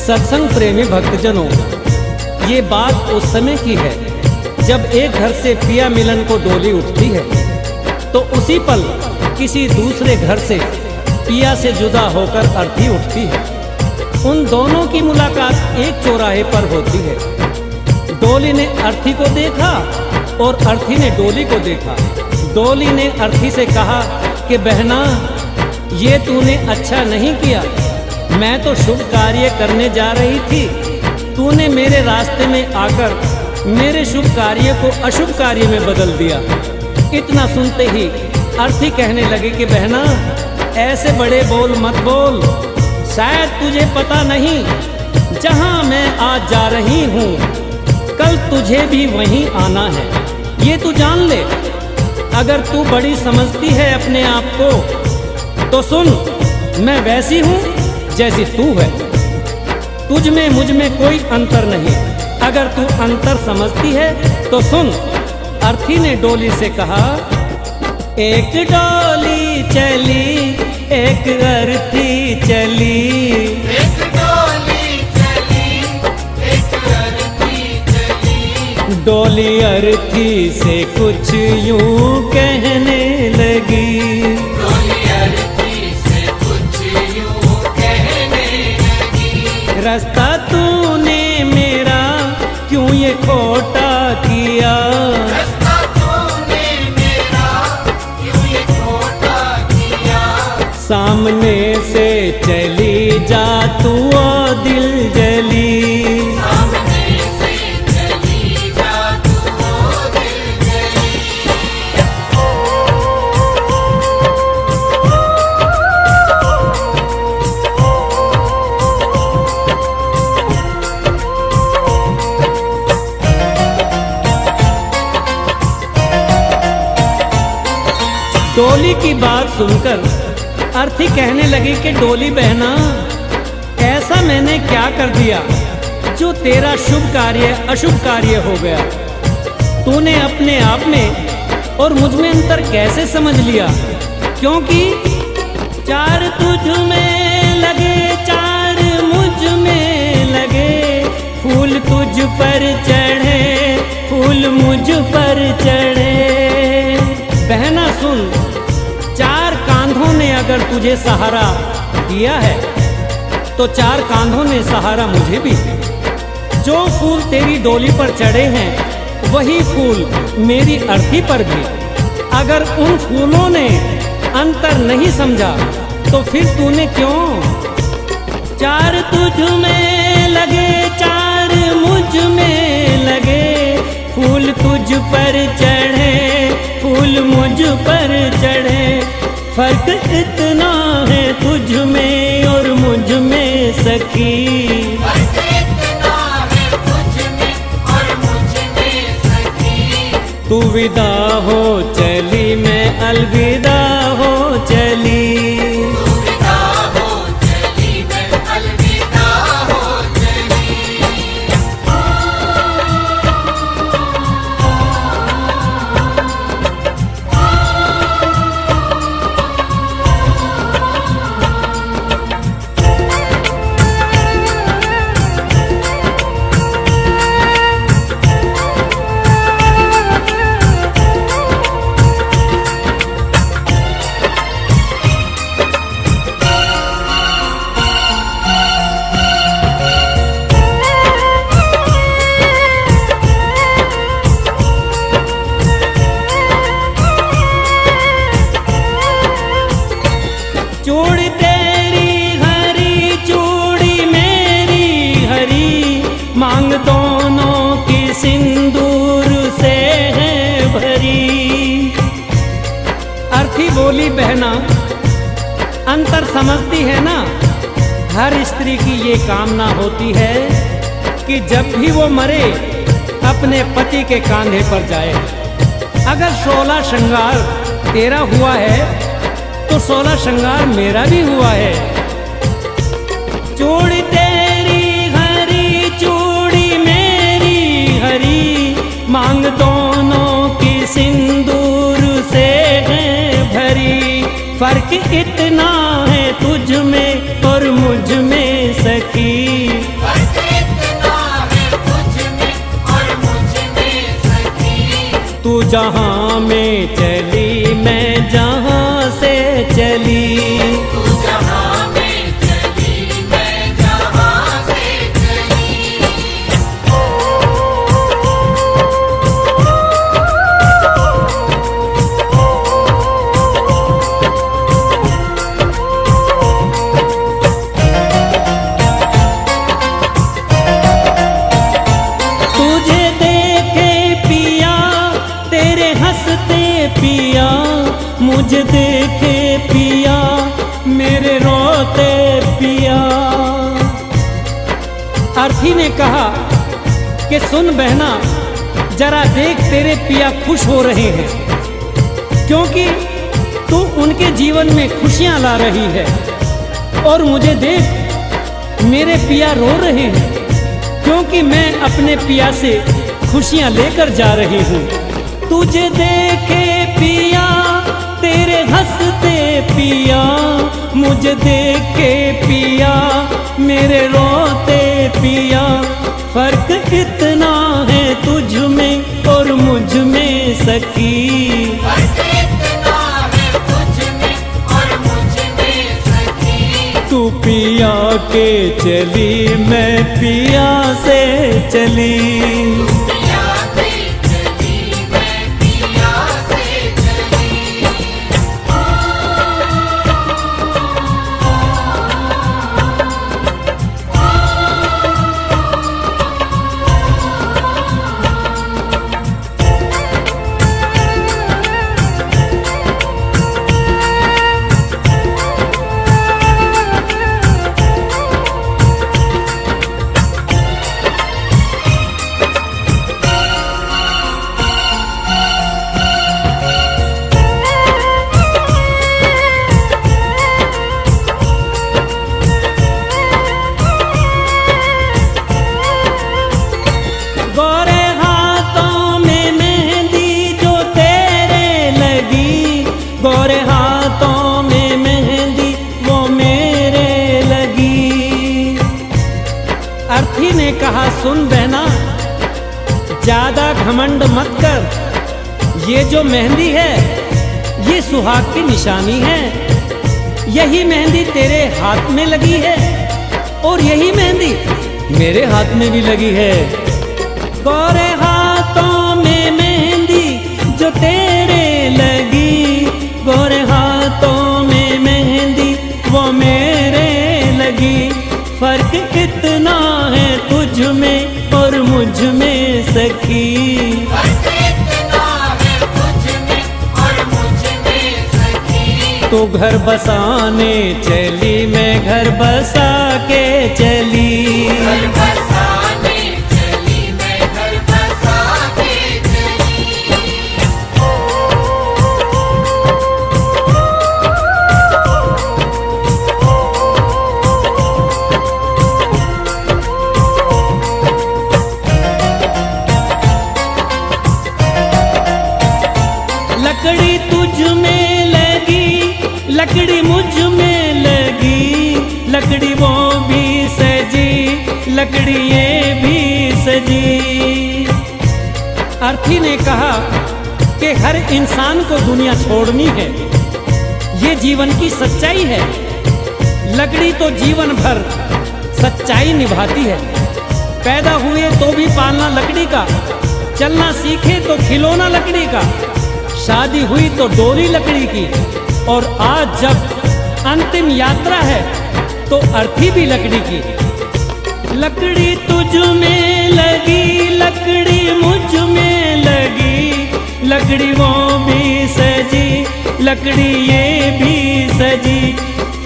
सत्संग प्रेमी भक्तजनों, ये बात उस समय की है जब एक घर से पिया मिलन को डोली उठती है तो उसी पल किसी दूसरे घर से पिया से जुदा होकर अर्थी उठती है। उन दोनों की मुलाकात एक चौराहे पर होती है। डोली ने अर्थी को देखा और अर्थी ने डोली को देखा। डोली ने अर्थी से कहा कि बहना, ये तूने अच्छा नहीं किया। मैं तो शुभ कार्य करने जा रही थी, तूने मेरे रास्ते में आकर मेरे शुभ कार्य को अशुभ कार्य में बदल दिया। इतना सुनते ही अर्थी कहने लगे कि बहना, ऐसे बड़े बोल मत बोल। शायद तुझे पता नहीं, जहां मैं आज जा रही हूँ कल तुझे भी वहीं आना है, ये तू जान ले। अगर तू बड़ी समझती है अपने आप को तो सुन, मैं वैसी हूँ जैसी तू है। तुझ में मुझ में कोई अंतर नहीं। अगर तू अंतर समझती है तो सुन। अर्थी ने डोली से कहा, एक डोली चली एक अर्थी चली, एक डोली चली एक अर्थी चली। डोली अर्थी से कुछ यूं कहने लगी, डोली अर्थी से कुछ यूं कहने लगी। रास्ता तूने मेरा क्यों ये खोटा किया, रास्ता तूने मेरा क्यों ये खोटा किया। सामने से चली जा तू ओ दिल जली, सामने से चली जा तू ओ दिल जली। डोली की बात सुनकर अर्थी कहने लगी कि डोली बहना, ऐसा मैंने क्या कर दिया जो तेरा शुभ कार्य अशुभ कार्य हो गया। तूने अपने आप में और मुझ में अंतर कैसे समझ लिया, क्योंकि चार तुझ में लगे चार मुझ में लगे, फूल तुझ पर चढ़े फूल मुझ पर चढ़े। बहना सुन, चार कांधों ने अगर तुझे सहारा दिया है तो चार कांधों ने सहारा मुझे भी। जो फूल तेरी डोली पर चढ़े हैं वही फूल मेरी अर्थी पर भी। अगर उन फूलों ने अंतर नहीं समझा तो फिर तूने क्यों। चार तुझ में लगे चार मुझ में लगे, फूल तुझ पर चढ़े फूल मुझ पर चढ़े। फर्क इतना है तुझ में और मुझ में सखी, फर्क इतना है तुझ में और मुझ में सखी। तू विदा हो चली मैं अलविदा हो चली। तू विदा हो चली मैं अलविदा हो चली। चूड़ी तेरी हरी चूड़ी मेरी हरी, मांग दोनों की सिंदूर से है भरी। अर्थी बोली बहना, अंतर समझती है ना। हर स्त्री की ये कामना होती है कि जब भी वो मरे अपने पति के कांधे पर जाए। अगर 16 श्रृंगार तेरा हुआ है तो 16 श्रृंगार मेरा भी हुआ है। चूड़ी तेरी हरी चूड़ी मेरी हरी, मांग दोनों की सिंदूर से है भरी। फर्क इतना है तुझ में और मुझ में सखी, जहां में चली मैं जहां से चली। तू जहां में चली मैं जहां से चली। तुझे देखे पिया तेरे हंसते पिया, मुझे देखे पिया मेरे रोते पिया। अर्थी ने कहा कि सुन बहना, जरा देख तेरे पिया खुश हो रहे हैं, क्योंकि तू उनके जीवन में खुशियां ला रही है। और मुझे देख मेरे पिया रो रहे हैं, क्योंकि मैं अपने पिया से खुशियां लेकर जा रही हूँ। तुझे देखे पिया तेरे हंसते पिया, मुझे देखे पिया मेरे रोते पिया। फर्क इतना है तुझ में और मुझ में सखी। फर्क इतना है तुझ में और मुझ में सखी। तू पिया के चली मैं पिया से चली। पिया से चली मैं पिया से चली। गोरे हाथों में मेहंदी जो तेरे लगी, गोरे हाथों में मेहंदी वो मेरे लगी। अर्थी ने कहा सुन बहना, ज्यादा घमंड मत कर। ये जो मेहंदी है ये सुहाग की निशानी है। यही मेहंदी तेरे हाथ में लगी है और यही मेहंदी मेरे हाथ में भी लगी है। गोरे हाथों में मेहंदी जो तेरे लगी, गोरे हाथों में मेहंदी वो मेरे लगी। फर्क इतना है तुझ में और मुझ में सखी। फर्क इतना है तुझ में और मुझ में सखी। तो घर बसाने चली मैं घर बसा के चली। घर बसाने चली मैं घर बसा के चली। लकड़ी तुझ में लगी, लकड़ी मुझ में लगी, लकड़ी वो भी सजी, लकड़ी ये भी सजी। अर्थी ने कहा कि हर इंसान को दुनिया छोड़नी है, ये जीवन की सच्चाई है। लकड़ी तो जीवन भर सच्चाई निभाती है। पैदा हुए तो भी पालना लकड़ी का, चलना सीखे तो खिलौना लकड़ी का, शादी हुई तो डोली लकड़ी की, और आज जब अंतिम यात्रा है तो अर्थी भी लकड़ी की। लकड़ी तुझ में लगी, लकड़ी मुझ में लगी, लकड़ी वो भी सजी, लकड़ी ये भी सजी।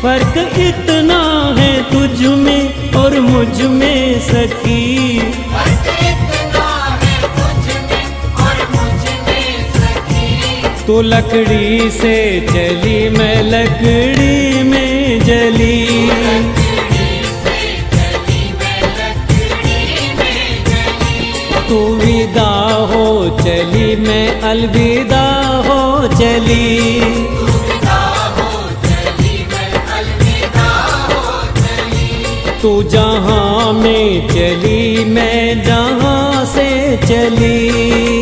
फर्क इतना है तुझ में और मुझ में सखी। फर्क इतना है तुझ में और मुझ में सखी। तो लकड़ी से चली मैं लकड़ी में जली। लकड़ी से चली मैं लकड़ी में जली। तू विदा हो चली मैं अलविदा हो चली। अलविदा हो चली मैं अलविदा हो चली। तू जहां में चली मैं जहां से चली।